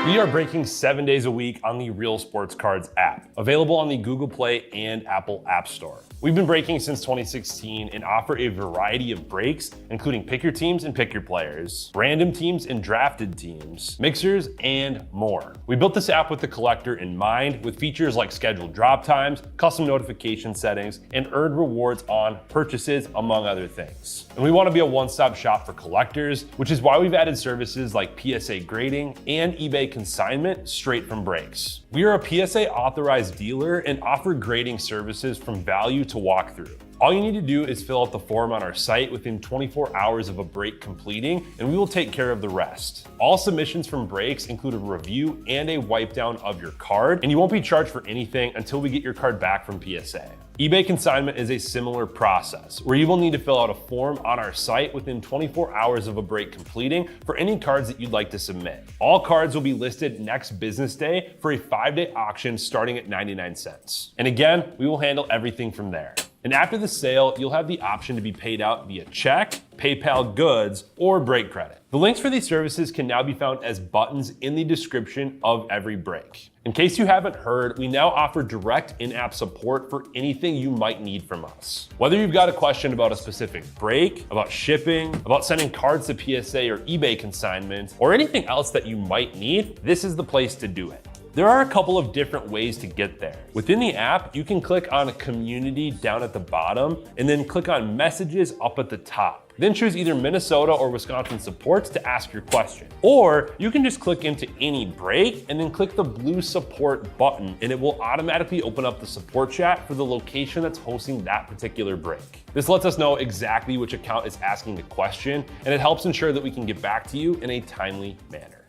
We are breaking 7 days a week on the Real Sports Cards app, available on the Google Play and Apple App Store. We've been breaking since 2016 and offer a variety of breaks, including pick your teams and pick your players, random teams and drafted teams, mixers, and more. We built this app with the collector in mind, with features like scheduled drop times, custom notification settings, and earned rewards on purchases, among other things. And we want to be a one-stop shop for collectors, which is why we've added services like PSA grading and eBay consignment straight from breaks. We are a PSA authorized dealer and offer grading services from value to walkthrough. All you need to do is fill out the form on our site within 24 hours of a break completing, and we will take care of the rest. All submissions from breaks include a review and a wipe down of your card, and you won't be charged for anything until we get your card back from PSA. eBay consignment is a similar process, where you will need to fill out a form on our site within 24 hours of a break completing for any cards that you'd like to submit. All cards will be listed next business day for a 5-day auction starting at 99 cents. And again, we will handle everything from there. And after the sale, you'll have the option to be paid out via check, PayPal goods, or break credit. The links for these services can now be found as buttons in the description of every break. In case you haven't heard, we now offer direct in-app support for anything you might need from us. Whether you've got a question about a specific break, about shipping, about sending cards to PSA or eBay consignment, or anything else that you might need, this is the place to do it. There are a couple of different ways to get there. Within the app, you can click on Community down at the bottom and then click on Messages up at the top. Then choose either Minnesota or Wisconsin supports to ask your question. Or you can just click into any break and then click the blue support button, and it will automatically open up the support chat for the location that's hosting that particular break. This lets us know exactly which account is asking the question, and it helps ensure that we can get back to you in a timely manner.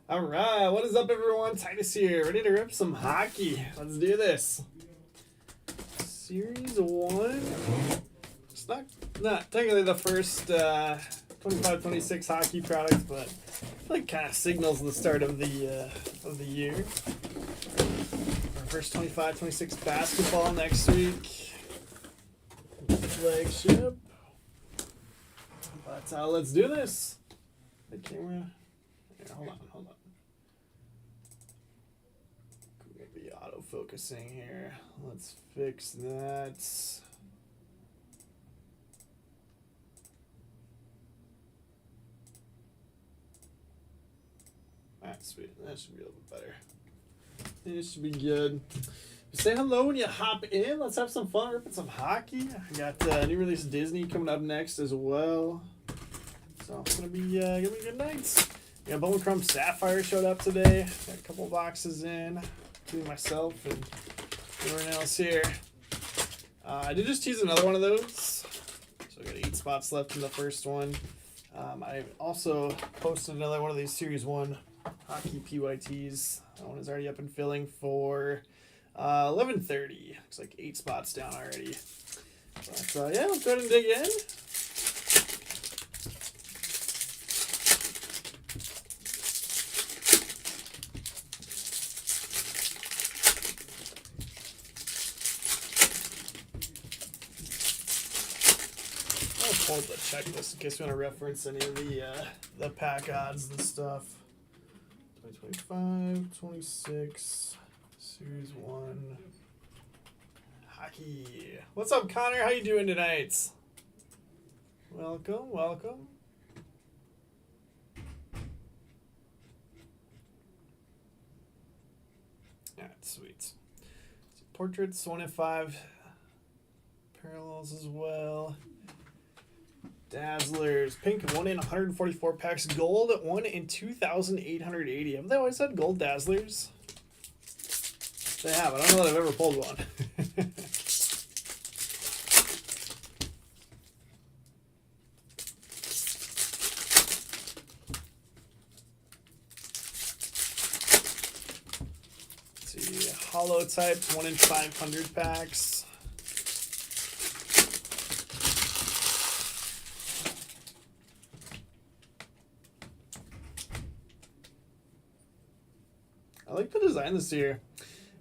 All right, what is up, everyone? Titus here, ready to rip some hockey. Let's do this. Series 1. It's not technically the first 25-26 hockey product, but I feel like kind of signals the start of the year. Our first 25-26 basketball next week. Flagship. But let's do this. The camera. Here, hold on. Maybe auto-focusing here. Let's fix that. Alright, sweet. That should be a little bit better. It should be good. Say hello when you hop in. Let's have some fun ripping some hockey. I got new release Disney coming up next as well. So it's gonna be good nights. Yeah, Bone Crumb Sapphire showed up today. Got a couple boxes in, including myself and everyone else here. I did just tease another one of those. So I got 8 spots left in the first one. I also posted another one of these Series 1 hockey PYTs. That one is already up and filling for 11:30. Looks like 8 spots down already. But yeah, let's go ahead and dig in. Hold the checklist in case you want to reference any of the pack odds and stuff. 2025, 26, Series 1, hockey. What's up, Connor? How you doing tonight? Welcome. Alright, sweet. Portraits, 1 in 5. Parallels as well. Dazzlers, pink 1 in 144 packs, gold 1 in 2,880. Haven't they always had gold Dazzlers? They have. I don't know that I've ever pulled one. Hollow type, 1 in 500 packs. I like the design this year.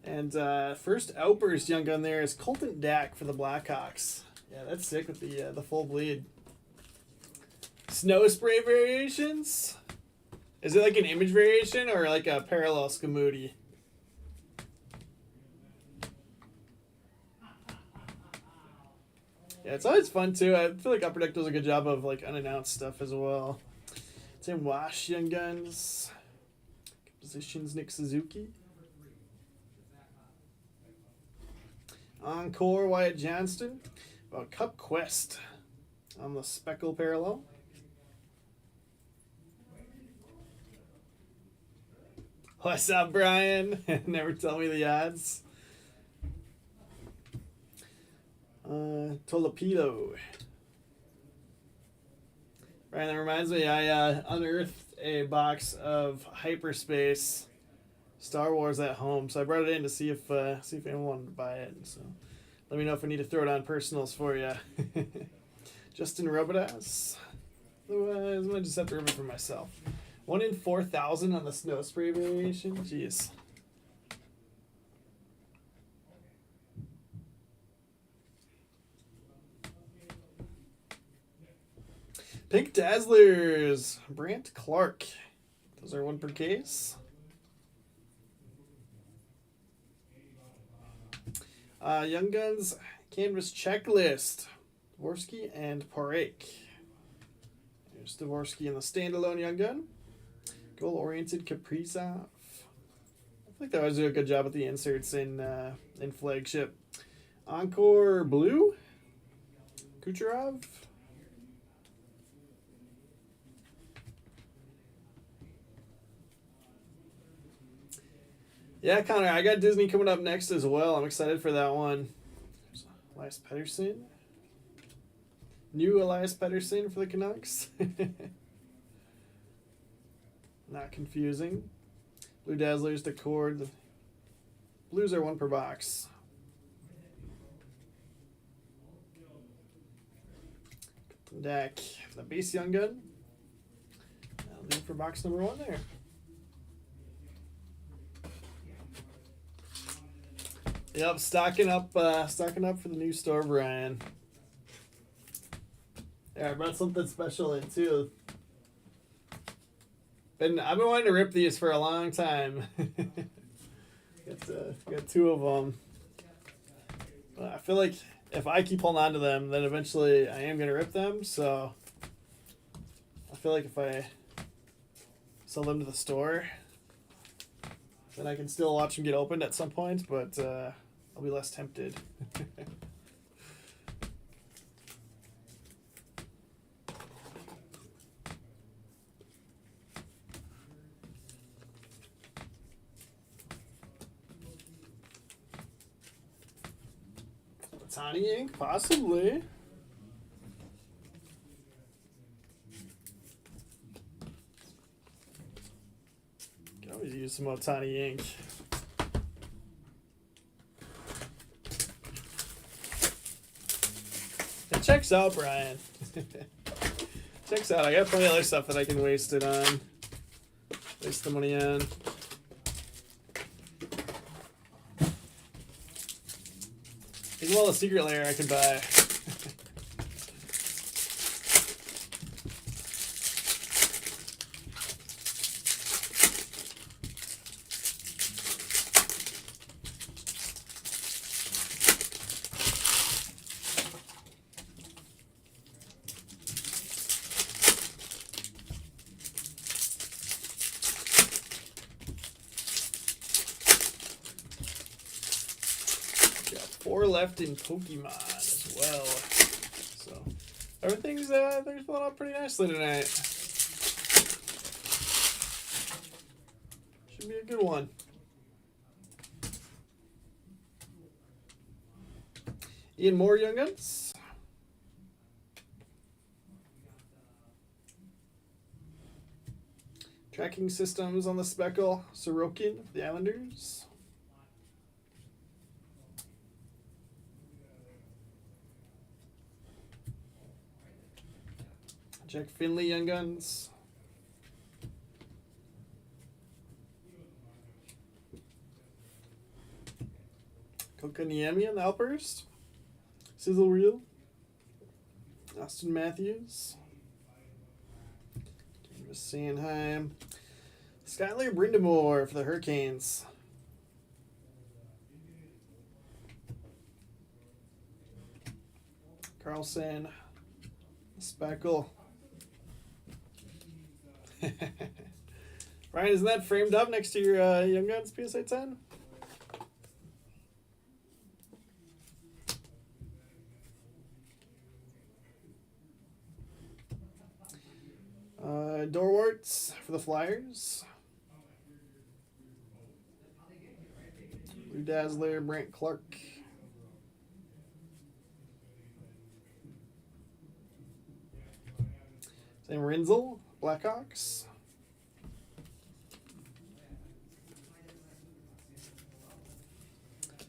And first Outburst Young Gun there is Colton Dak for the Blackhawks. Yeah, that's sick with the full bleed. Snow spray variations? Is it like an image variation or like a parallel Scamudi? Yeah, it's always fun too. I feel like Upper Deck does a good job of like unannounced stuff as well. Tim Wash Young Guns. Positions Nick Suzuki. Encore Wyatt Johnston. Cup Quest on the Speckle parallel. What's up, Brian? Never tell me the odds. Tolopido. Brian, that reminds me, I unearthed a box of Hyperspace Star Wars at home, so I brought it in to see if anyone wanted to buy it. So let me know if I need to throw it on personals for you. Justin Robidas. Otherwise, I'm gonna just have to rip it for myself. 1 in 4,000 on the snow spray variation. Jeez. Pink Dazzlers. Brant Clark. Those are 1 per case. Young Guns Canvas Checklist. Dvorsky and Parake. There's Dvorsky in the standalone Young Gun. Goal-oriented Kaprizov. I think they always do a good job with the inserts in Flagship. Encore Blue. Kucherov. Yeah, Connor, I got Disney coming up next as well. I'm excited for that one. There's Elias Pettersson. New Elias Pettersson for the Canucks. Not confusing. Blue Dazzlers, Decor. The Blues are 1 per box. Deck. The base Young Gun. That'll do for box number 1 there. Yep, stocking up for the new store, Brian. Yeah, I brought something special in too. I've been wanting to rip these for a long time. Got 2 of them. But I feel like if I keep holding on to them, then eventually I am gonna rip them. So I feel like if I sell them to the store, then I can still watch them get opened at some point. But I'll be less tempted. Tiny ink, possibly. Can always use some Otani ink. It checks out, Brian. Checks out. I got plenty of other stuff that I can waste it on. Waste the money on. As well as Secret Lair I could buy. Got 4 left in Pokemon as well. So everything's they're filling out pretty nicely tonight. Should be a good one. Ian Moore Young Guns. Tracking systems on the Speckle. Sorokin, the Islanders. Jack Finley, Young Guns. Kokaniemi on the Outburst. Sizzle Reel. Austin Matthews. Davis Sanheim. Skylar Brindamore for the Hurricanes. Carlson. Speckle. Ryan, isn't that framed up next to your Young Guns PSA 10? Dorwarts for the Flyers. Blue Dazzler, Brant Clark. Sam Rinzel, Blackhawks.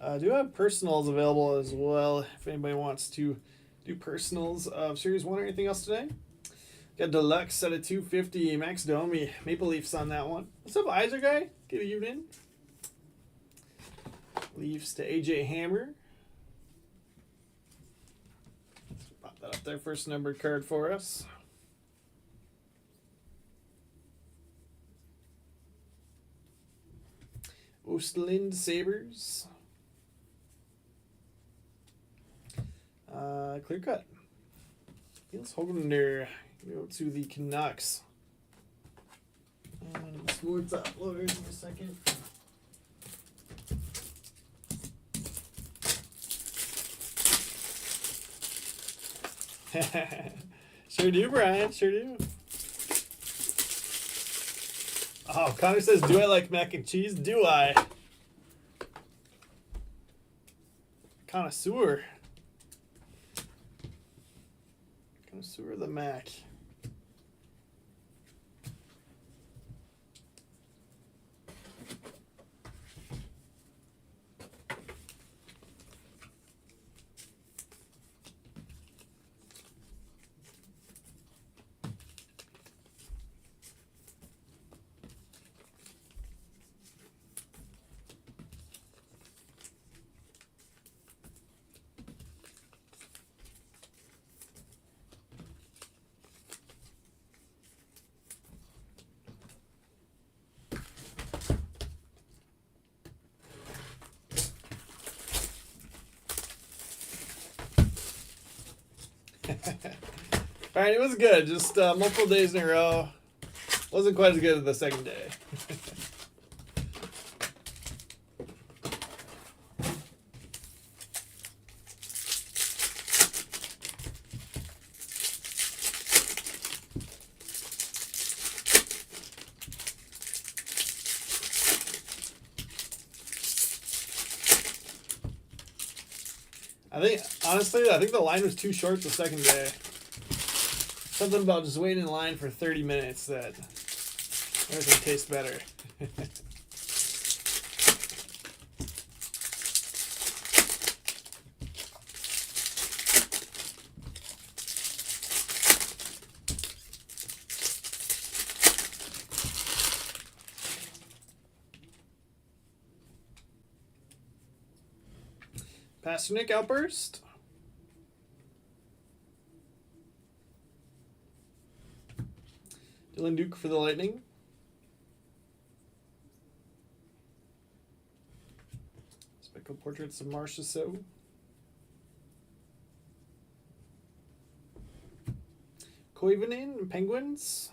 I do have personals available as well if anybody wants to do personals of Series 1 or anything else today. Got Deluxe set at 250. Max Domi, Maple Leafs on that one. What's up, Iser guy? Good evening. Leafs to AJ Hammer. Let's pop that up there. First numbered card for us. Oostland Sabres. Clear cut. Niels Hoglander. Go to the Canucks. And sports uploaders in a second. Sure do, Brian. Sure do. Oh, Connor says, do I like mac and cheese? Do I? Connoisseur. Connoisseur of the Mac. Alright, it was good. Just multiple days in a row. Wasn't quite as good as the second day. I think the line was too short the second day. Something about just waiting in line for 30 minutes that everything tastes better. Pasternak Outburst. Dylan Duke for the Lightning. Speckle portraits of Marcia So. Koivunen, Penguins.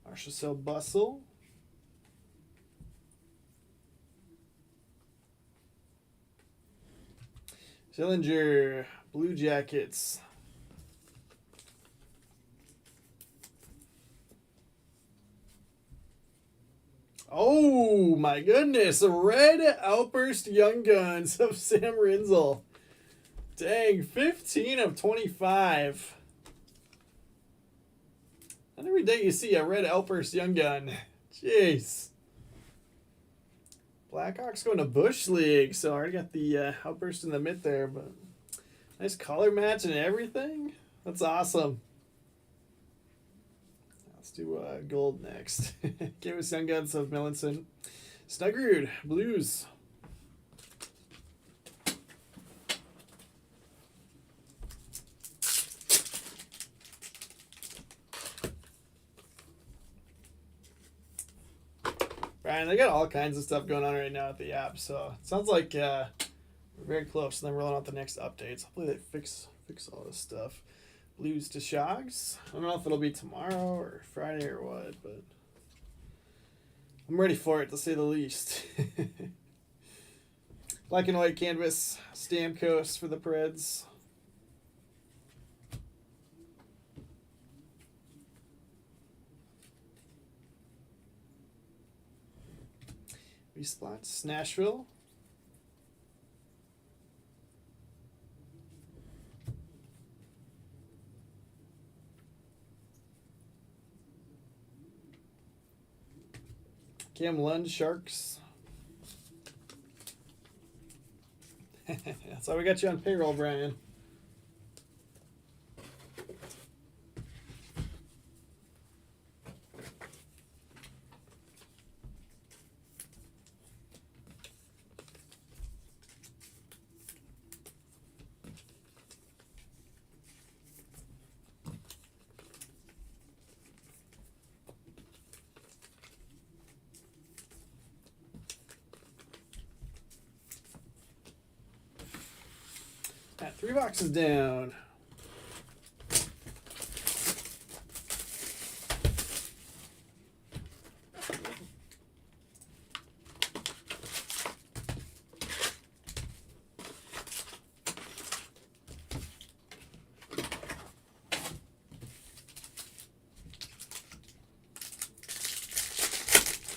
Marshall Bustle. Zillinger, Blue Jackets. Oh my goodness, a red Outburst Young Guns of Sam Rinzel. Dang, 15 of 25. And every day you see a red Outburst Young Gun. Jeez. Blackhawks going to Bush League. So I already got the Outburst in the mid there, but nice color match and everything. That's awesome. Let's do gold next. Give us Young Guns of Millinson. Snuggerud, Blues. Brian, they got all kinds of stuff going on right now at the app, so it sounds like we're very close. And then rolling out the next updates. Hopefully they fix all this stuff. Blues to Shogs. I don't know if it'll be tomorrow or Friday or what, but I'm ready for it to say the least. Black and white canvas, Stamkos for the Preds. Respots, Nashville. Cam Lund, Sharks. That's why we got you on payroll, Brian. At 3 boxes down.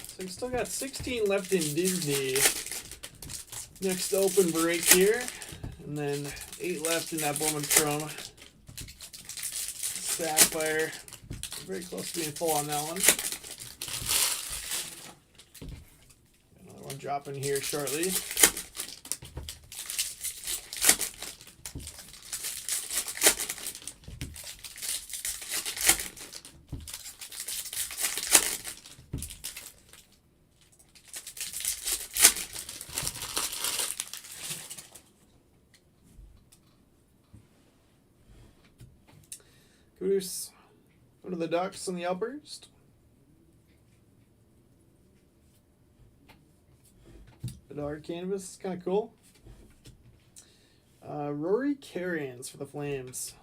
So we still got 16 left in Disney. Next open break here. And then 8 left in that Bowman Chrome. Sapphire. Very close to being full on that one. Another one dropping here shortly. Kudos. Go to the Ducks on the Outburst. Bedard canvas, kind of cool. Rory Carrions for the Flames.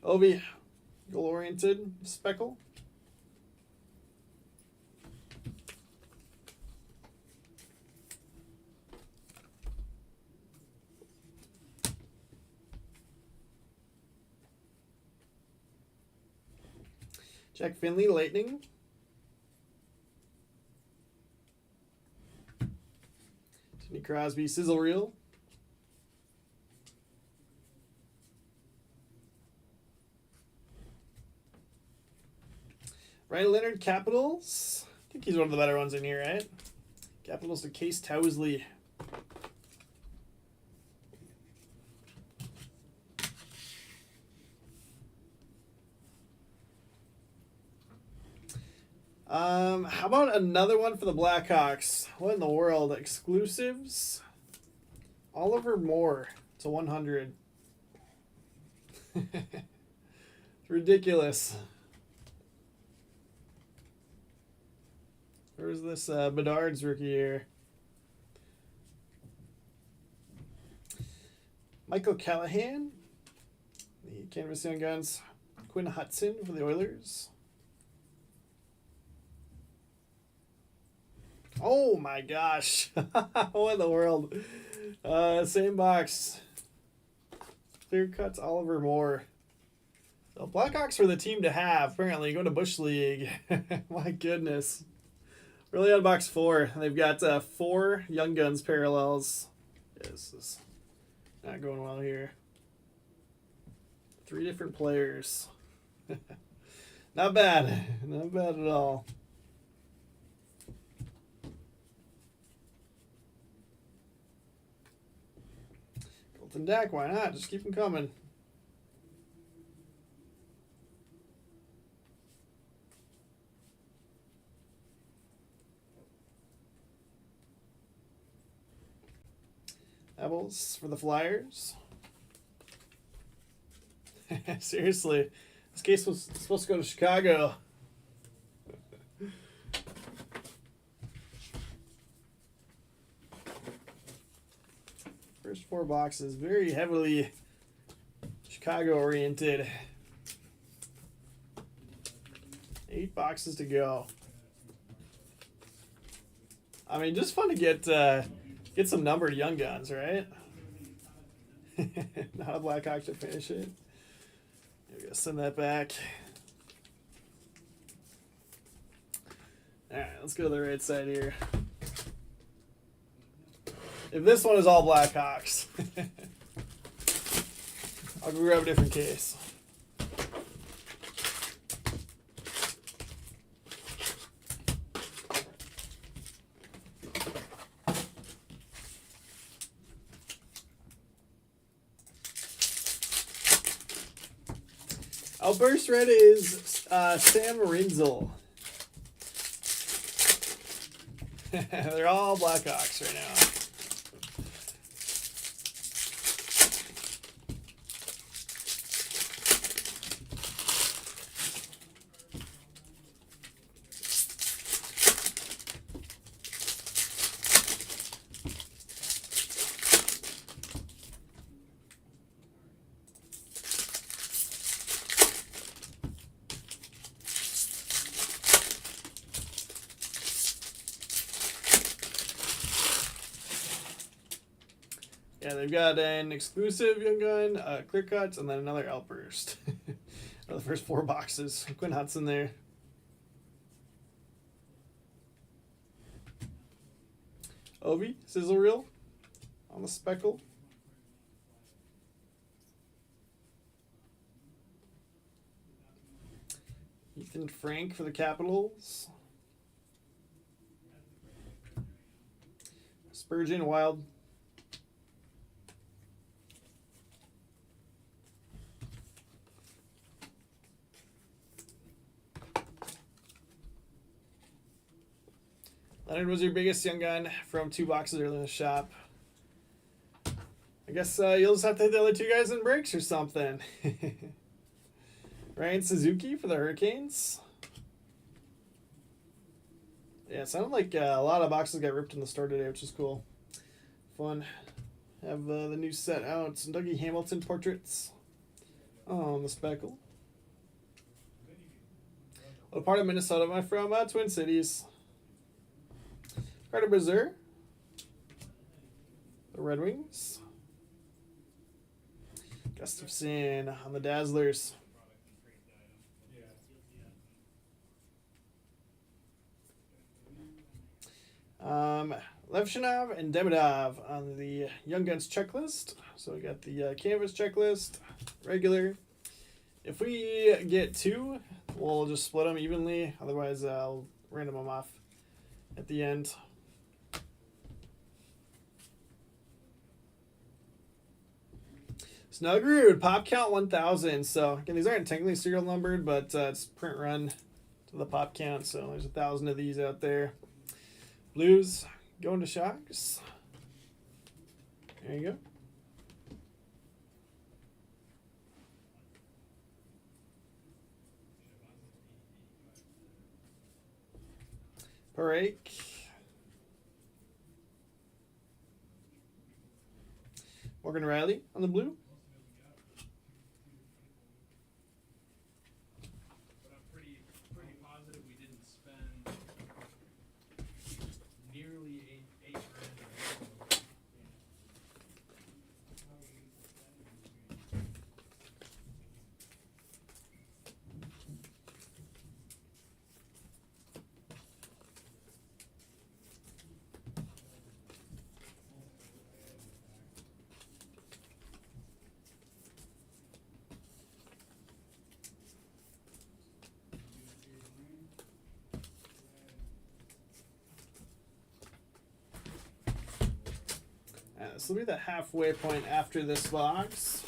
Ovi, goal-oriented, Speckle. Jack Finley, Lightning. Sidney Crosby, Sizzle Reel. Ryan Leonard, Capitals. I think he's one of the better ones in here, right? Capitals to Case Towsley. How about another one for the Blackhawks? What in the world? Exclusives? Oliver Moore to 100. It's ridiculous. Where's this Bedard's rookie here? Michael Callahan. The Canvas Young Guns. Quinn Hudson for the Oilers. Oh my gosh. What in the world? Same box. Clear cuts Oliver Moore. So Blackhawks are the team to have, apparently. Go to Bush League. My goodness. Really on box 4. They've got 4 Young Guns parallels. Yeah, this is not going well here. 3 different players. Not bad. Not bad at all. Colton Dak, why not? Just keep them coming. Apples for the Flyers. Seriously, this case was supposed to go to Chicago. First 4 boxes, very heavily Chicago oriented. 8 boxes to go. I mean, just fun to get some numbered young guns, right? Not a Blackhawk to finish it. We're gonna send that back. All right, let's go to the right side here. If this one is all Blackhawks, I'll go grab a different case. Outburst red is Sam Rinzel. They're all Blackhawks right now. Yeah, they've got an exclusive young gun, clear cuts, and then another outburst. The first 4 boxes. Quinn Hudson there. Ovi, sizzle reel on the speckle. Ethan Frank for the Capitals. Spurgeon Wild. Leonard was your biggest young gun from 2 boxes earlier in the shop. I guess you'll just have to hit the other 2 guys in breaks or something. Ryan Suzuki for the Hurricanes. Yeah, it sounded like a lot of boxes got ripped in the store today, which is cool. Fun. Have the new set out. Some Dougie Hamilton portraits. Oh, on the speckle. What part of Minnesota am I from? Twin Cities. Carter Brazier. The Red Wings. Gustafson on the Dazzlers. Levshinov and Demidov on the Young Guns checklist. So we got the canvas checklist, regular. If we get 2, we'll just split them evenly. Otherwise, I'll random them off at the end. Snuggerud, pop count 1,000. So again, these aren't technically serial numbered, but it's print run to the pop count. So there's 1,000 of these out there. Blues going to Sharks. There you go. Parake. Morgan Riley on the blue. But I'm pretty positive we didn't spend nearly eight grand. this will be the halfway point after this box.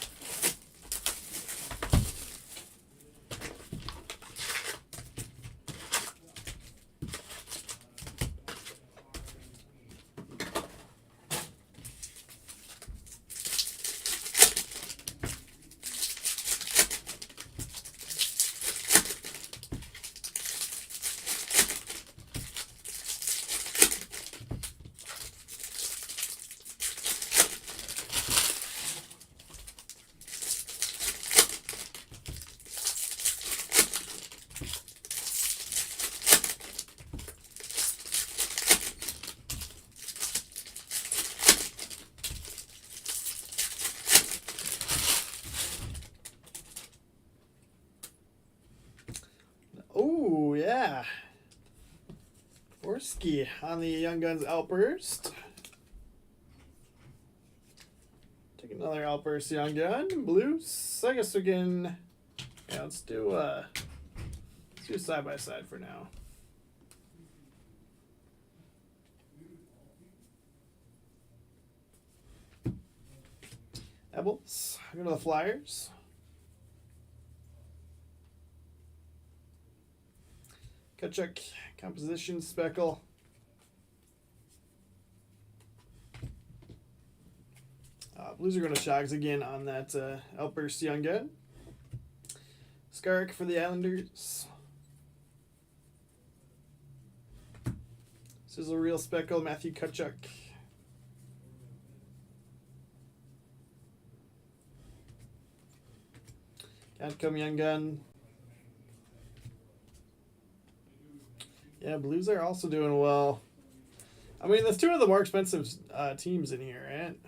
Oh, yeah. Orski on the Young Guns Outburst. Take another Outburst Young Gun. Blues. I guess we can... Yeah, let's do side by side for now. Ebels. Go to the Flyers. Kachuk, composition, speckle. Blues are going to Shogs again on that Outburst Young Gun. Skark for the Islanders. Sizzle Reel Speckle, Matthew Kachuk. Can't come Young Gun. Yeah, Blues are also doing well. I mean, there's two of the more expensive teams in here, right?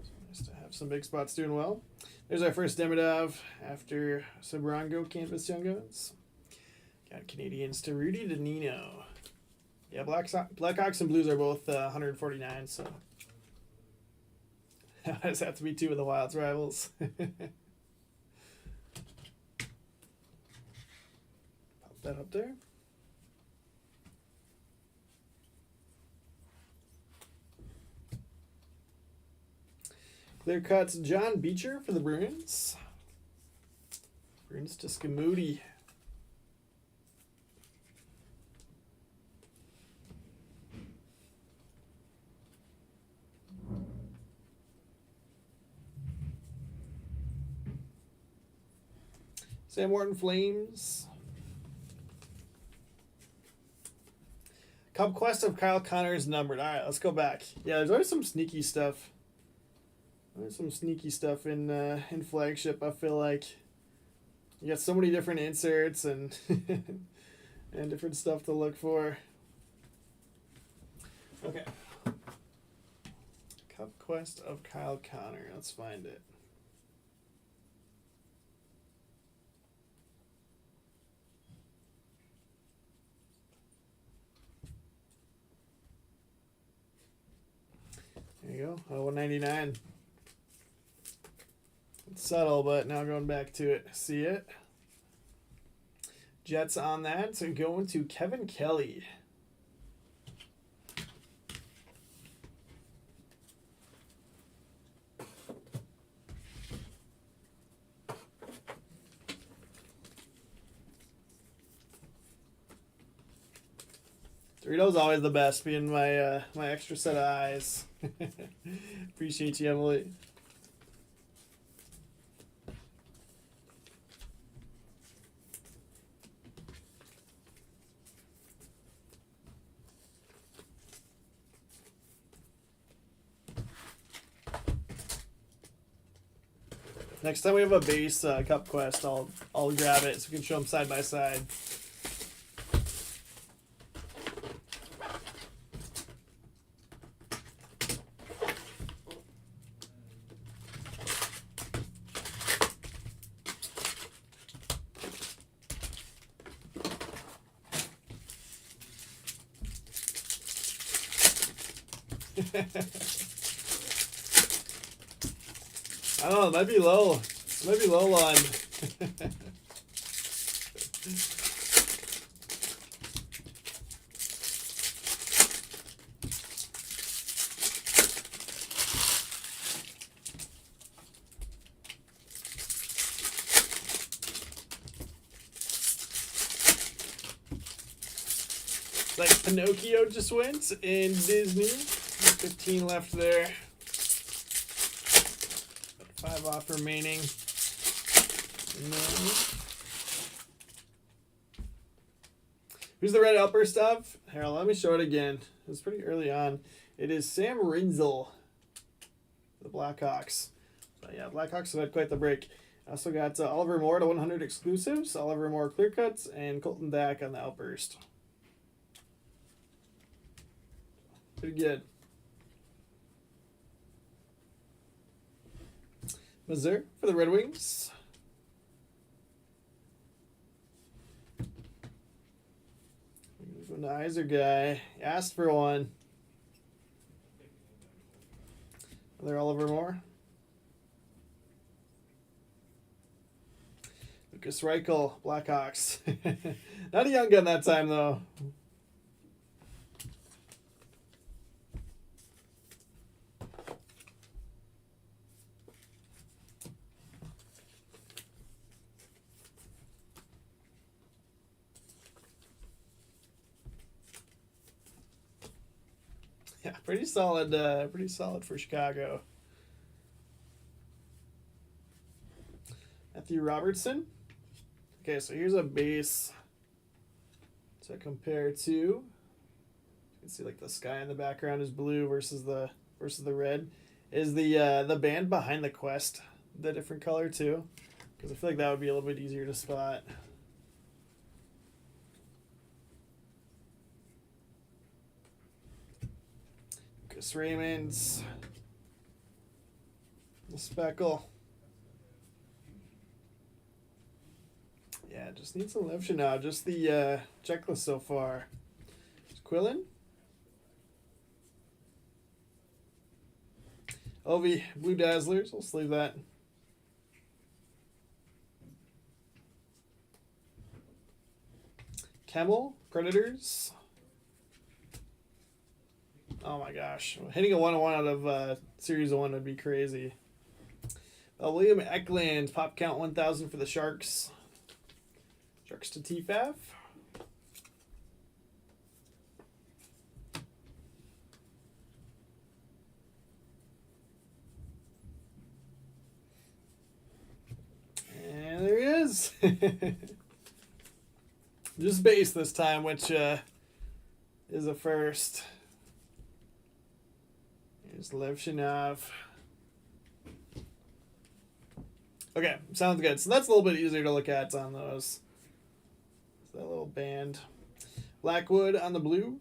It's nice to have some big spots doing well. There's our first Demidov after Sabrango Canvas Young Guns. Got Canadians to Rudy to Nino. Yeah, Blackhawks and Blues are both 149, so does have to be two of the Wild's rivals. That up there. Clear cuts John Beecher for the Bruins. Bruins to Scamoody. Sam Wharton Flames. Cup Quest of Kyle Connor is numbered. All right, let's go back. Yeah, there's always some sneaky stuff. There's some sneaky stuff in Flagship. I feel like you got so many different inserts and and different stuff to look for. Okay. Cup Quest of Kyle Connor. Let's find it. There you go. 199. It's subtle, but now going back to it. See it? Jets on that. So going to Kevin Kelly. Dorito's always the best, being my my extra set of eyes. Appreciate you, Emily. Next time we have a base Cup Quest, I'll grab it so we can show them side by side. I don't know, it might be low. It might be low on. Like Pinocchio just went in Disney. 15 left there. 5 off remaining. And then, who's the red outburst of? Here, let me show it again. It was pretty early on. It is Sam Rinzel, the Blackhawks. So yeah, Blackhawks have had quite the break. I also got Oliver Moore to 100 exclusives, Oliver Moore clear cuts, and Colton Dack on the outburst. Pretty good. Missouri for the Red Wings. Going to Iser guy. Asked for one. Another Oliver Moore. Lucas Reichel, Blackhawks. Not a young gun that time, though. Yeah, pretty solid for Chicago. Matthew Robertson. Okay, so here's a base to compare to. You can see like the sky in the background is blue versus the red. Is the band behind the quest the different color too? Because I feel like that would be a little bit easier to spot. Lucas Raymond's the speckle. Yeah, just need some levtion now. Just the checklist so far. Quillen. Ovi, Blue Dazzlers. We'll sleeve that. Camel, Predators. Oh my gosh. Hitting a 1-on-1 out of Series 1 would be crazy. William Eklund, pop count 1,000 for the Sharks. Sharks to TFAF. And there he is. Just base this time, which is a first. Here's Lev Shinov. Okay, sounds good. So that's a little bit easier to look at on those. So that little band. Blackwood on the blue.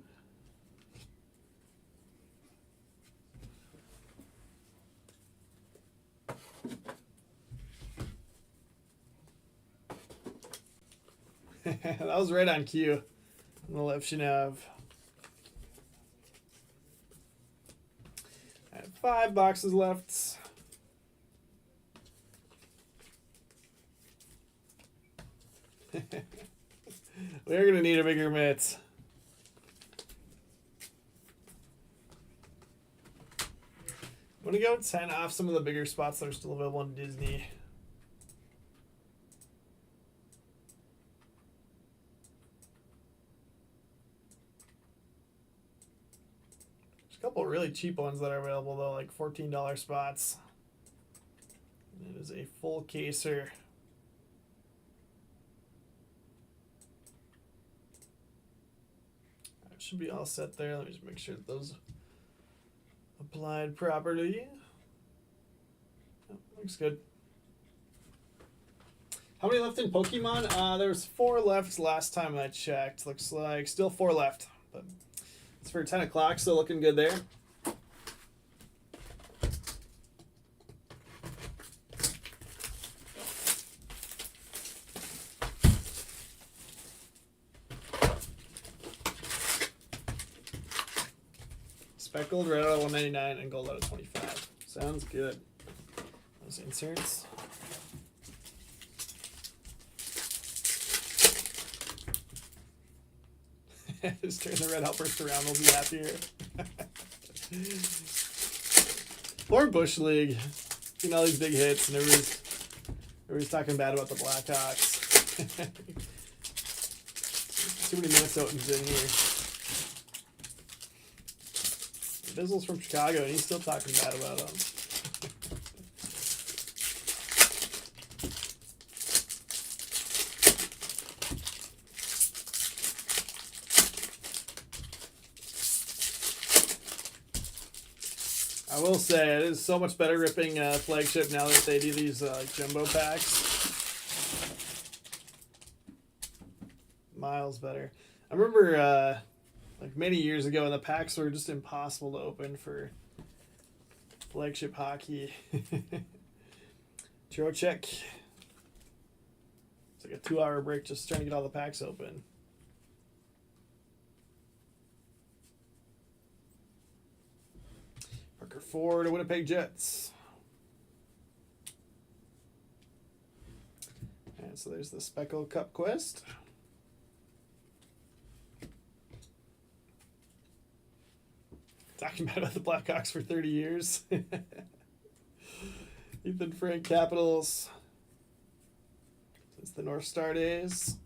That was right on cue. On the left, Shinov. I have 5 boxes left. We're going to need a bigger mitt. I'm going to go 10 off some of the bigger spots that are still available on Disney. There's a couple really cheap ones that are available, though, like $14 spots. It is a full caser. Should be all set there. Let me just make sure that those applied properly. Oh, looks good. How many left in Pokemon? There was 4 left last time I checked. Looks like still 4 left, but it's for 10 o'clock, so looking good there. Speckled, red out of 199, and gold out of 25. Sounds good. Those inserts. Just turn the red outburst around, we'll be happier. Poor Bush League. Seeing all these big hits, and everybody's talking bad about the Blackhawks. Too many Minnesotans in here. Bizzle's from Chicago, and he's still talking bad about him. I will say it is so much better ripping flagship now that they do these jumbo packs. Miles better. I remember like many years ago, and the packs were just impossible to open for flagship hockey. Trocheck. It's like a 2-hour break just trying to get all the packs open. Parker Ford, Winnipeg Jets. And so there's the Speckle Cup quest. Talking about the Blackhawks for 30 years. Ethan Frank Capitals. Since the North Star days.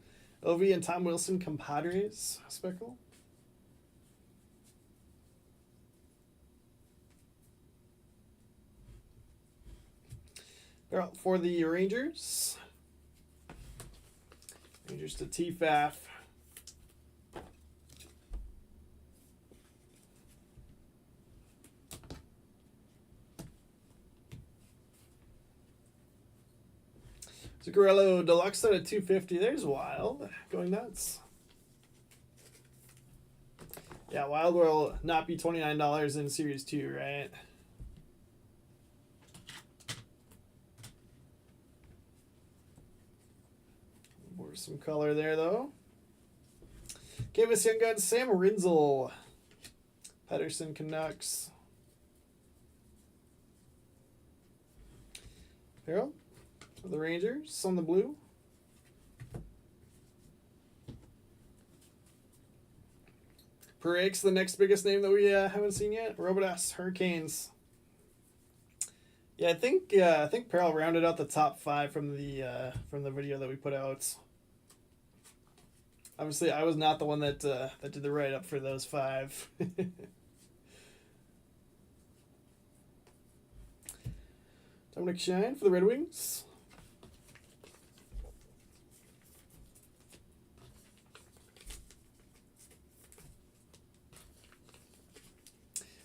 Ovi and Tom Wilson Compadres. Speckle. For the Rangers. Rangers to TFAF. Zuccarello Deluxe out at 250. There's Wild. Going nuts. Yeah, Wild will not be $29 in Series 2, right? More some color there, though. Give us Young Guns. Sam Rinzel. Pedersen Canucks. Harold. For the Rangers on the blue. Perix, the next biggest name that we haven't seen yet. Robidas Hurricanes. Yeah, I think Peril rounded out the top 5 from the video that we put out. Obviously, I was not the one that did the write up for those 5. Dominic Shine for the Red Wings.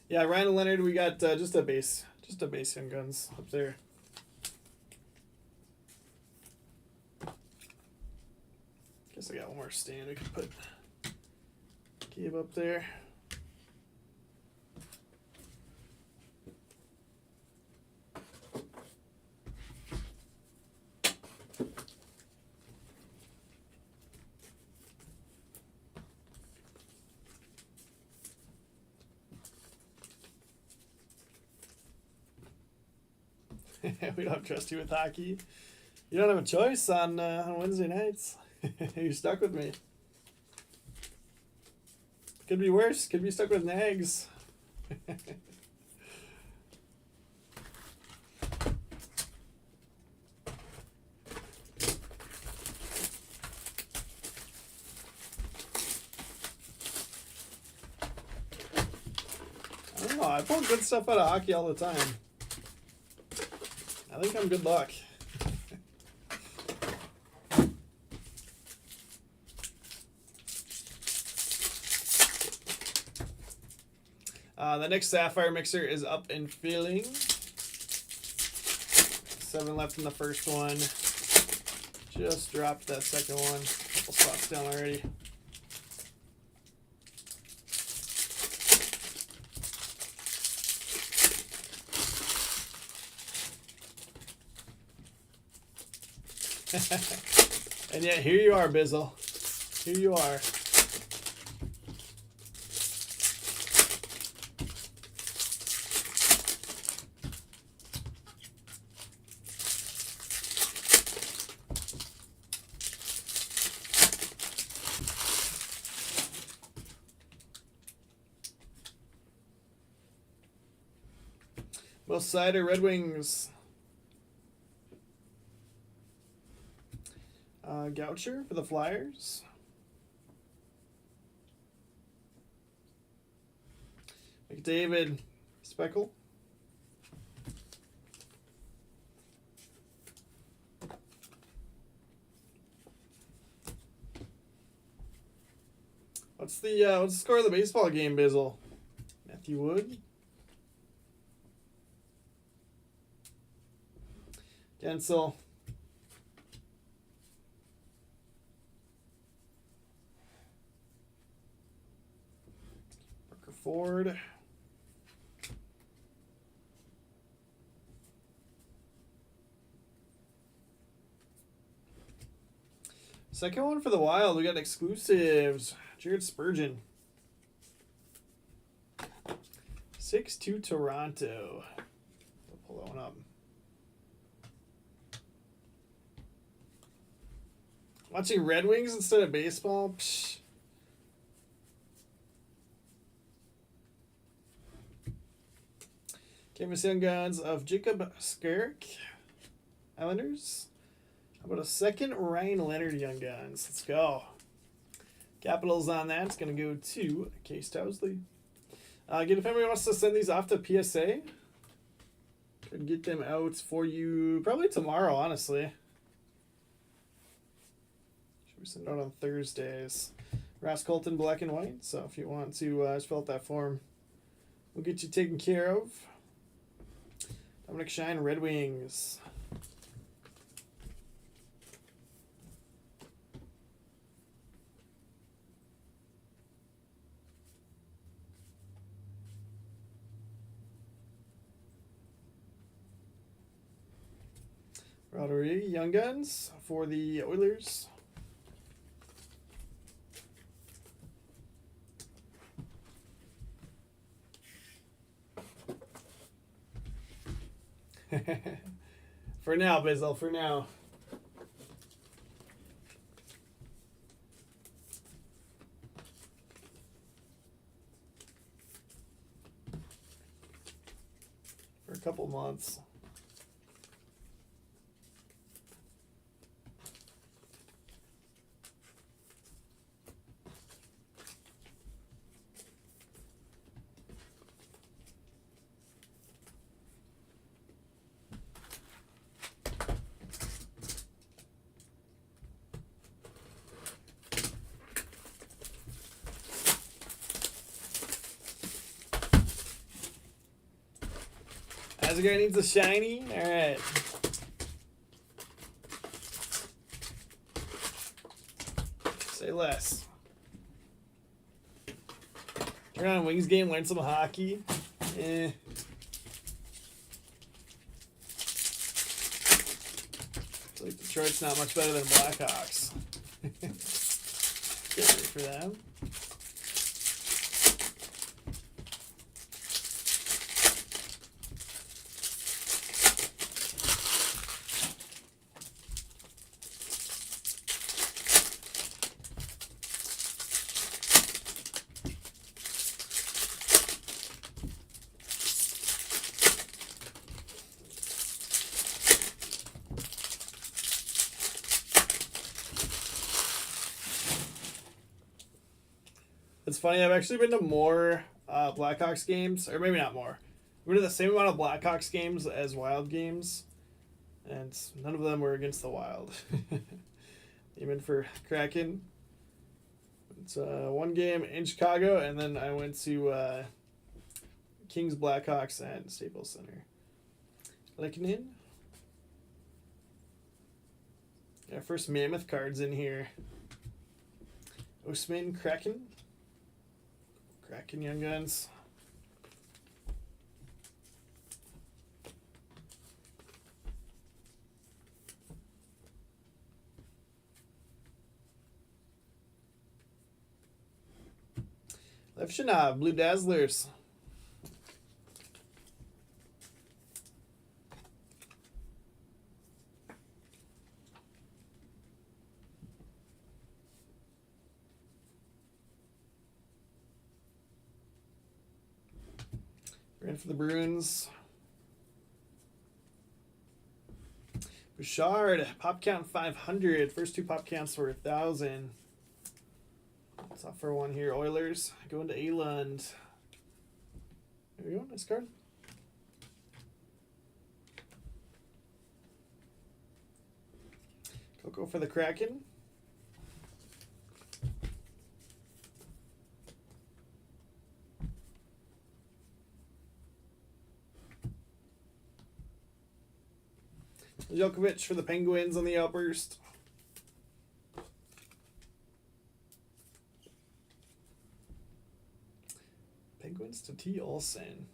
Yeah, Ryan and Leonard, we got just a base Young Guns up there. Guess I got one more stand we could put Gabe up there. We don't trust you with hockey. You don't have a choice on Wednesday nights. You're stuck with me. Could be worse. Could be stuck with Nags. I don't know. I pull good stuff out of hockey all the time. I think I'm good luck. The next Sapphire Mixer is up and filling. 7 left in the first one. Just dropped that second one. Couple spots down already. And yet here you are, Bizzle. Here you are. Most Cider Red Wings. Goucher for the Flyers. McDavid, Speckle. What's the score of the baseball game, Bizzle? Matthew Wood. Gensel. Parker Ford. Second one for the Wild. We got exclusives. Jared Spurgeon. 6-2 Toronto. I'll pull that one up. Watching Red Wings instead of baseball? Psh. Canvas Young Guns of Jacob Skarek. Islanders. How about a second Ryan Leonard Young Guns? Let's go. Capitals on that. It's going to go to Case Towsley. Again, if anybody wants to send these off to PSA, could get them out for you probably tomorrow, honestly. Should we send out on Thursdays? Ross Colton, black and white. So if you want to just fill out that form, we'll get you taken care of. Dominic Shine, Red Wings. Roderick, Young Guns for the Oilers. For now, Bizzle, for now. For a couple months. As a guy needs a shiny, all right. Say less. Turn on Wings game, learn some hockey. Eh. It's like Detroit's not much better than Blackhawks. Get ready for them. It's funny, I've actually been to more Blackhawks games, or maybe not more. I've been to the same amount of Blackhawks games as Wild games, and none of them were against the Wild. Even for Kraken. It's one game in Chicago, and then I went to Kings Blackhawks at Staples Center. Lekanen. Yeah, first Mammoth cards in here. Osman Kraken. Kraken Young Guns. Levshinov, Blue Dazzlers. We're in for the Bruins. Bouchard, pop count 500. First two pop counts were 1,000. It's off for one here. Oilers going to Eland. There we go. Nice card. Coco for the Kraken. Djokovic for the Penguins on the outburst. Penguins to T. Olsen.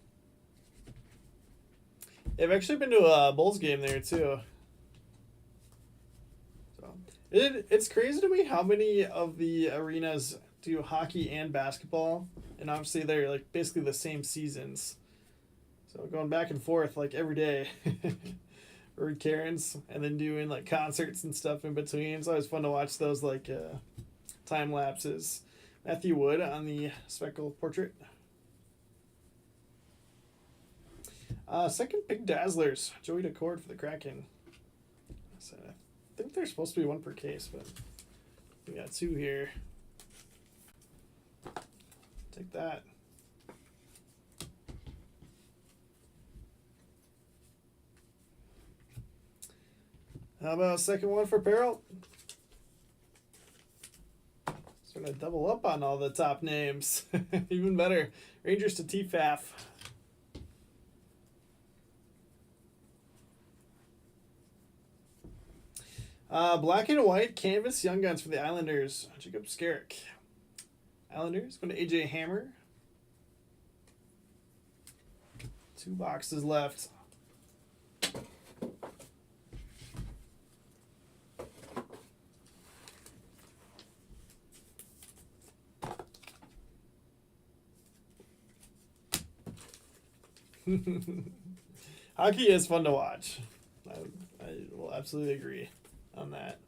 I've actually been to a Bulls game there too. So it's crazy to me how many of the arenas do hockey and basketball, and obviously they're like basically the same seasons. So going back and forth like every day. Or Karen's, and then doing like concerts and stuff in between. It's always fun to watch those like time lapses. Matthew Wood on the Speckle portrait. Second Big Dazzlers. Joey Decord for the Kraken. So I think there's supposed to be one per case, but we got two here. Take that. How about a second one for Peril? Starting to double up on all the top names. Even better. Rangers to TFAF. Black and white canvas Young Guns for the Islanders. Jacob Skarek. Islanders going to AJ Hammer. 2 boxes left. Hockey is fun to watch. I will absolutely agree on that.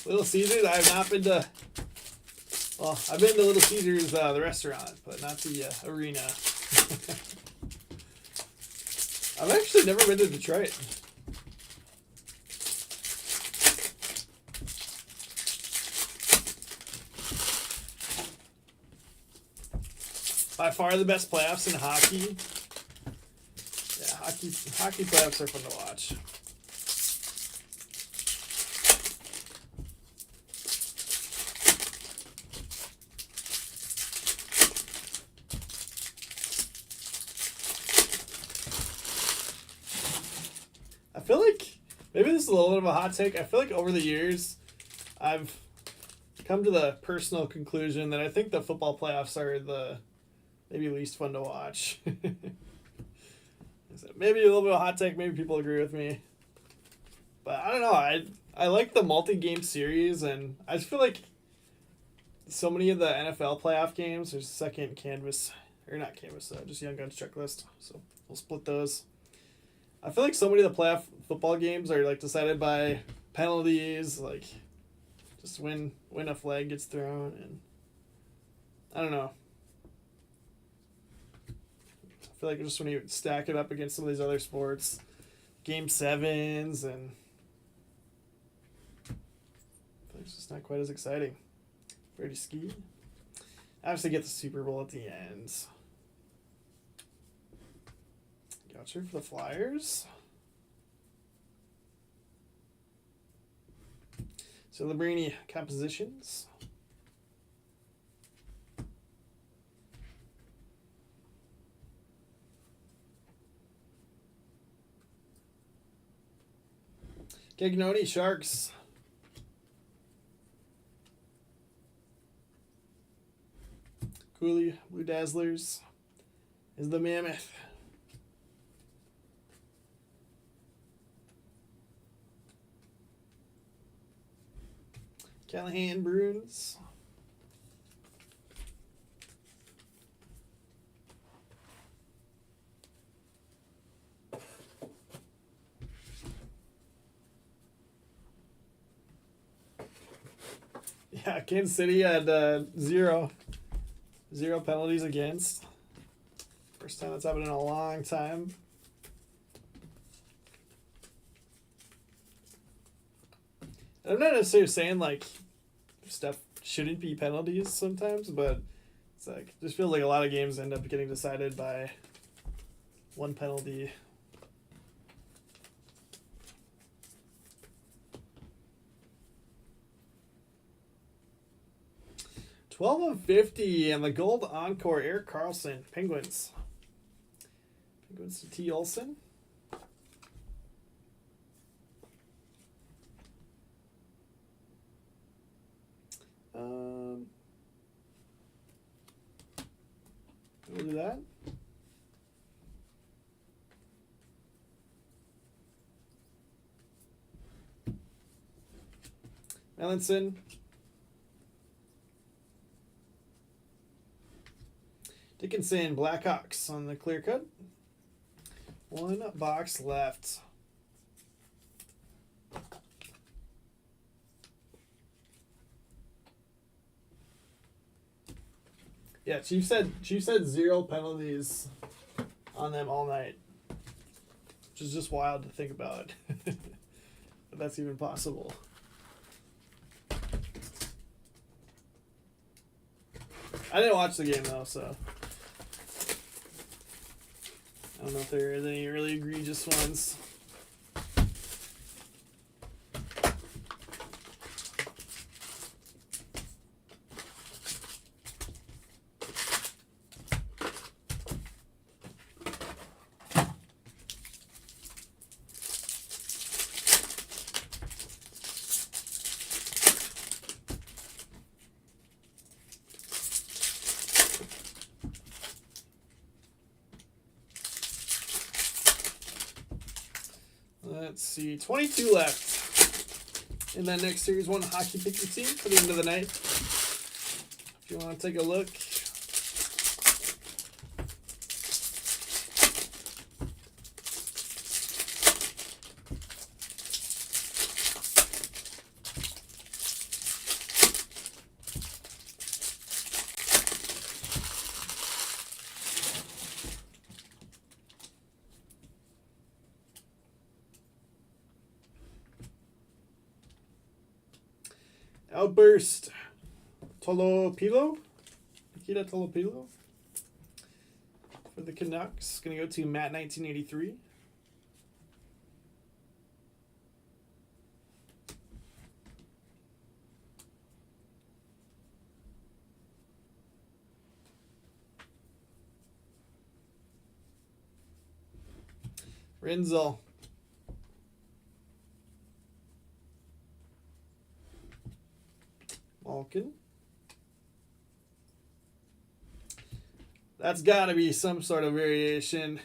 Little Caesars, I have not been to. Well, I've been to Little Caesars, the restaurant, but not the arena. I've actually never been to Detroit. By far the best playoffs in hockey. Yeah, hockey playoffs are fun to watch. I feel like maybe this is a little bit of a hot take. I feel like over the years, I've come to the personal conclusion that I think the football playoffs are the maybe least fun to watch. Maybe a little bit of a hot take. Maybe people agree with me, but I don't know. I like the multi-game series, and I just feel like so many of the NFL playoff games. There's a second canvas, or not canvas, just Young Guns checklist. So we'll split those. I feel like so many of the playoff football games are like decided by penalties, like just when a flag gets thrown, and I don't know. I feel like just when you stack it up against some of these other sports, game 7s, and I feel like it's just not quite as exciting. Ready to ski? Obviously get the Super Bowl at the end. Gotcha for the Flyers. So Labrini compositions. Gagnoni Sharks. Cooley Blue Dazzlers is the Mammoth. Callahan Bruins. Yeah, Kansas City had 0 penalties against. First time that's happened in a long time. I'm not necessarily saying like stuff shouldn't be penalties sometimes, but it's like just feels like a lot of games end up getting decided by one penalty. $12.50 and the gold encore, Eric Carlson, Penguins. Penguins to T. Olson. We'll do that. Melanson. Dickinson, Blackhawks on the clear cut. One box left. Yeah, Chief said 0 penalties on them all night, which is just wild to think about. But that's even possible. I didn't watch the game though, so I don't know if there is any really egregious ones. Let's see, 22 left in that next Series 1 hockey pick your team for the end of the night. If you want to take a look. Outburst, Tolopilo, Nikita Tolopilo for the Canucks. Going to go to Matt 1983. Renzel. Malkin. That's got to be some sort of variation.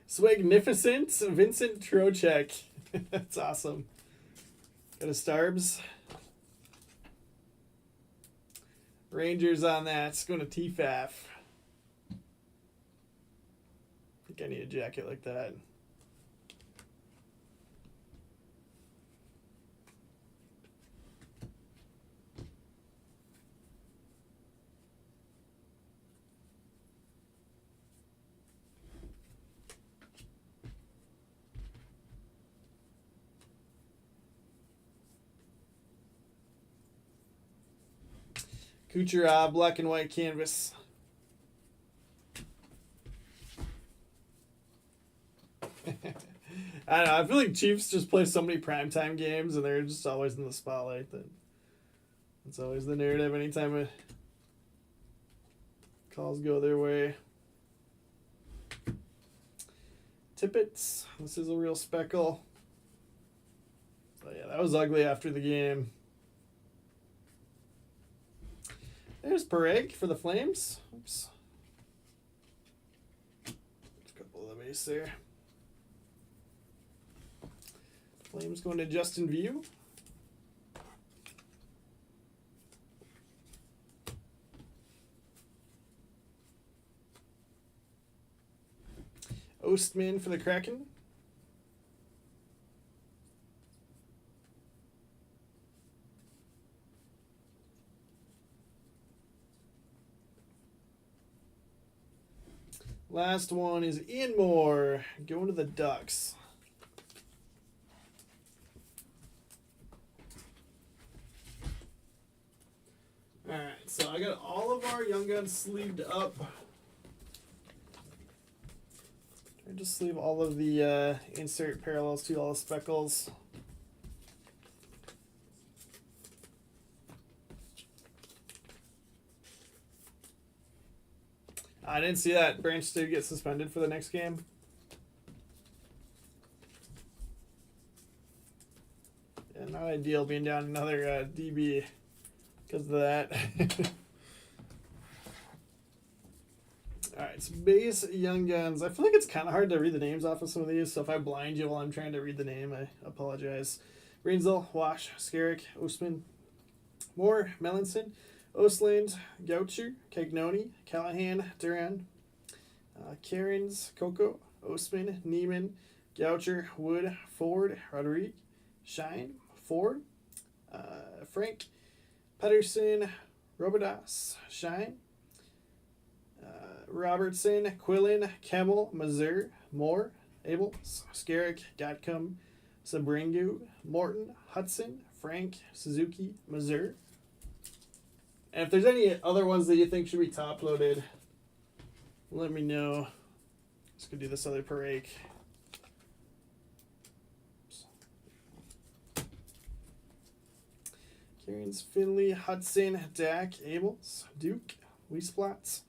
Swagnificent Vincent Trocheck. That's awesome. Got a Starbs. Rangers on that. It's going to TFAF. I think I need a jacket like that. Kucherov, black and white canvas. I don't know. I feel like Chiefs just play so many primetime games and they're just always in the spotlight. That's always the narrative anytime calls go their way. Tippett. This is a real speckle. So yeah, that was ugly after the game. There's Pereg for the Flames. Oops. There's a couple of the base there. Flames going to Justin View. Ostman for the Kraken. Last one is Ian Moore going to the Ducks. Alright, so I got all of our Young Guns sleeved up. I just sleeve all of the insert parallels to all the speckles. I didn't see that Branch did get suspended for the next game. Yeah, not ideal being down another DB because of that. Alright, so base Young Guns. I feel like it's kind of hard to read the names off of some of these, so if I blind you while I'm trying to read the name, I apologize. Renzel, Wash, Skarek, Osman, Moore, Melanson, Osland, Goucher, Cagnoni, Callahan, Duran, Cairns, Coco, Osman, Neiman, Goucher, Wood, Ford, Rodriguez, Shine, Ford, Frank, Pedersen, Robidas, Shine, Robertson, Quillen, Kemmel, Mazur, Moore, Abel, Skarek, Gatcom, Sabringu, Morton, Hudson, Frank, Suzuki, Mazur. And if there's any other ones that you think should be top loaded, let me know. Just gonna do this other parake. Cairns, Finley, Hudson, Dak, Abels, Duke, Weisplats,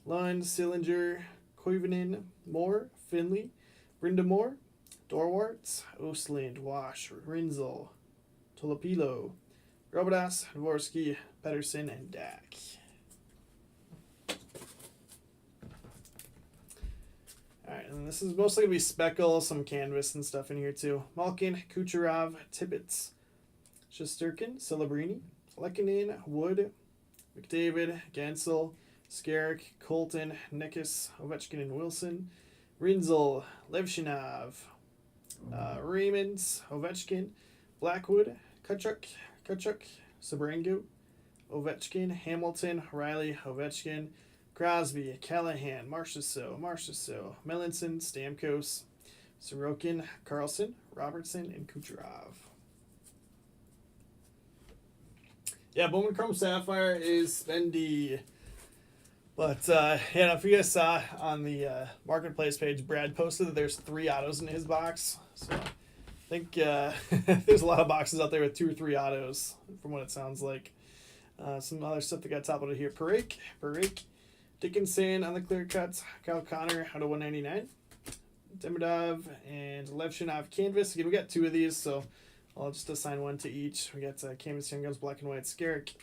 Lund, Sillinger, Koivunen, Moore, Finley, Brindamore, Dorwarts, Osland, Wash, Rinzel, Tolopilo, Robidas, Dvorsky, Pedersen, and Dak. Alright, and this is mostly going to be speckle, some canvas and stuff in here too. Malkin, Kucherov, Tippett, Shesterkin, Celebrini, Lekanen, Wood, McDavid, Gansel, Skarek, Colton, Nikus, Ovechkin, and Wilson, Rinzel, Levshinov, Raymonds, Ovechkin, Blackwood, Kachuk, Sabrangu, Ovechkin, Hamilton, Riley, Ovechkin, Crosby, Callahan, Marchessault, Melanson, Stamkos, Sorokin, Carlson, Robertson, and Kucherov. Yeah, Bowman Chrome Sapphire is spendy. But, yeah, if you guys saw on the Marketplace page, Brad posted that there's 3 autos in his box. So I think there's a lot of boxes out there with 2 or 3 autos, from what it sounds like. Some other stuff that got top loaded here. Parake, Dickinson on the clear cuts, Kyle Connor out of 199, Demidov and Levshinov canvas. Again, we got 2 of these, so I'll just assign 1 to each. We got Canvas Young Guns, Black and White, Skarek,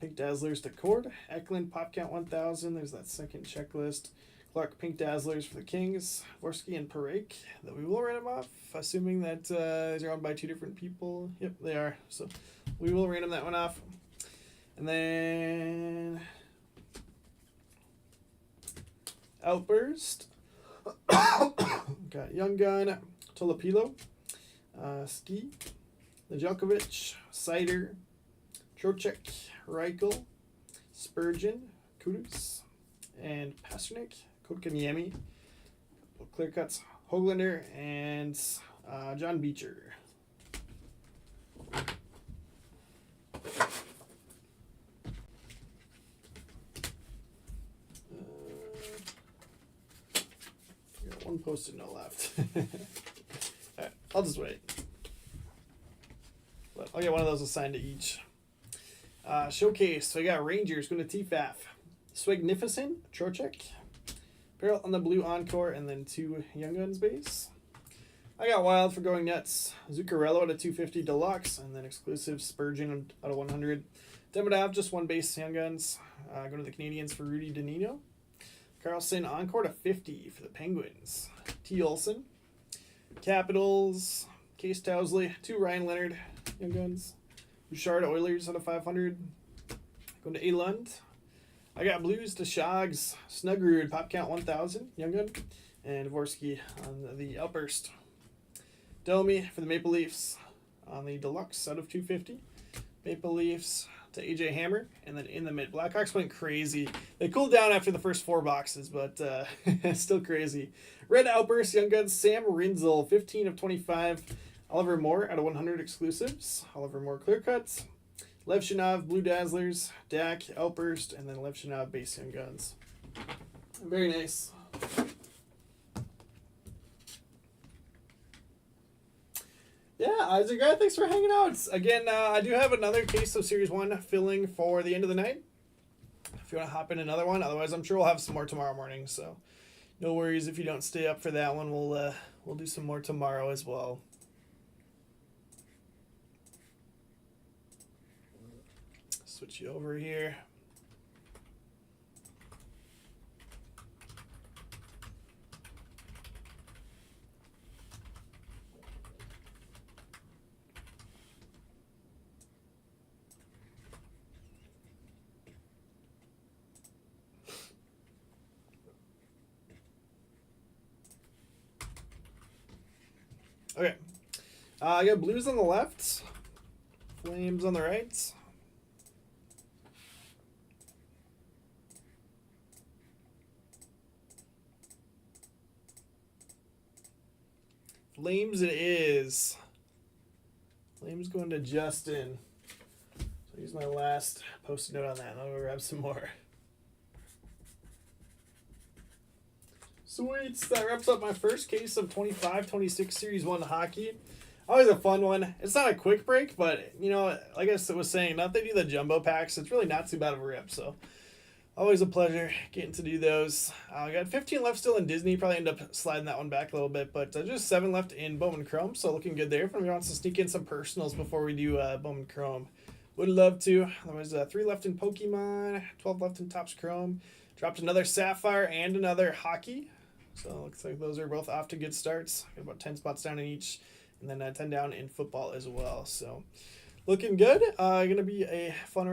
Pink Dazzlers to Cord, Eklund, Pop Count 1000. There's that second checklist. Clark, Pink Dazzlers for the Kings, Vorsky and Parake. That we will write them off, assuming that these are owned by 2 different people. Yep, they are. So we will random that one off. And then Outburst. Got Young Gun, Tolopilo, Ski, Nedeljkovic, Cider, Trocheck, Reichel, Spurgeon, Kudus, and Pasternak, Kotkaniemi, clear cuts, Hoglander, and John Beecher. Got 1 post-it note left. Alright, I'll just wait. But I'll get 1 of those assigned to each. Showcase. So I got Rangers going to TFAF. Swignificent, Trocheck, Peril on the blue Encore, and then 2 Young Guns base. I got Wild for going nuts. Zuccarello at a 250 deluxe, and then exclusive Spurgeon out of 100. Demidov, just 1 base Young Guns. Going to the Canadians for Rudy Danino. Carlson Encore to 50 for the Penguins. T. Olson. Capitals, Case Towsley, 2 Ryan Leonard Young Guns. Bouchard Oilers out of 500. Going to A. Lund. I got Blues to Shogs, Snuggerud, Pop Count 1000, Young Gun, and Dvorsky on the Outburst. Domi for the Maple Leafs on the Deluxe out of 250. Maple Leafs, to AJ Hammer, and then in the mid, Blackhawks went crazy. They cooled down after the first 4 boxes, but still crazy. Red Outburst, Young Guns, Sam Rinzel, 15 of 25. Oliver Moore out of 100 exclusives. Oliver Moore clear cuts. Lev Shinov, Blue Dazzlers, Dak, Outburst, and then Lev Shinov, base Young Guns. Very nice. Yeah, Isaac Guy, thanks for hanging out. Again, I do have another case of Series 1 filling for the end of the night. If you want to hop in another one. Otherwise, I'm sure we'll have some more tomorrow morning. So no worries if you don't stay up for that one. We'll do some more tomorrow as well. Switch you over here. Okay. I got Blues on the left, Flames on the right. Flames it is. Flames going to Justin. So here's my last post-it note on that. I'll go grab some more. Sweet. That wraps up my first case of 25-26 Series 1 hockey. Always a fun one. It's not a quick break, but, you know, like I was saying, now that they do the jumbo packs, it's really not too bad of a rip. So, always a pleasure getting to do those. I got 15 left still in Disney. Probably end up sliding that one back a little bit, but just 7 left in Bowman Chrome. So, looking good there. If anyone wants to sneak in some personals before we do Bowman Chrome, would love to. Otherwise, 3 left in Pokemon, 12 left in Topps Chrome. Dropped another Sapphire and another Hockey. So looks like those are both off to good starts. Got about 10 spots down in each, and then 10 down in football as well. So looking good. Going to be a fun